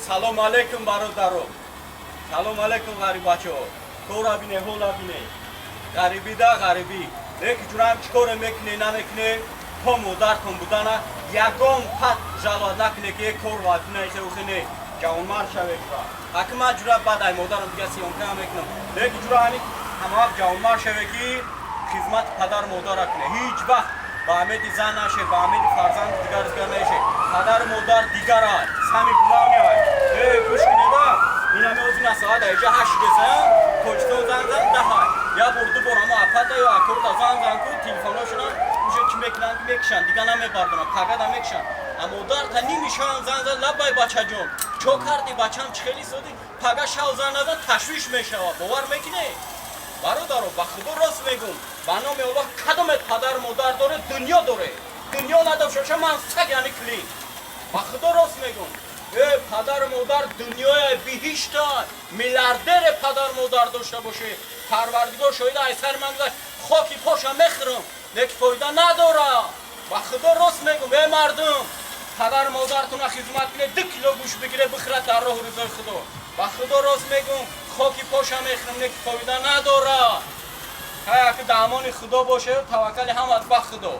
سلام علیکم برادرو. سلام علیکم غریبچو. کورا بینه هولا بینه. غریبی دا غریبی. لیک جورم چیکار میکنه نمیکنه. همو در کن بودن یگان پت جلاد نکنه که کور وقت نیست اوخنه. جوان مار شوی کرا. حکم جورا بعد ای مادرم دیگه سیام کنم میکنم. لیک جورانی همه جوان مار شوی کی خدمت پدر مادر کنه. هیچ وقت با امیدی زن نشه با امیدی فرزند دیگر نشه. پدر مادر دیگر های سمی بلانی های گوش کنید این همه اوزی نساعت ایجا 8 دسته کجتون زن ده های یا برده برامو اپده یا اکورد زن کو تلفوناشون اونجا که میکنن که میکشن دیگه نمیبردن پگه دا میکشن اما مادر تا نیمیشان زن لبای بچه جون چو کردی بچم خیلی سودی پگه شو زن نزن تشویش میشه باور میکنی برادرو با خدا راست میگم به نام الله کدوم پدر مادر داره دنیا داره دنیا نداشته من سگ یعنی کلی با خدا راست میگم پدر مادر دنیای بهشت میلیاردر پدر مادر داشته باشه پروردگار شاید ایسر من گذاشت خاکی پاشم میخرم لیک فایده نداره با خدا راست میگم ای مردم پدر مادرتون خدمت کنه 2 کیلو گوشت بگیره بخره در راه رضای خدا با خدا راست میگم خاکی پاشم میخرم لیک فایده نداره که دامان خدا باشه توکل هم از با خدا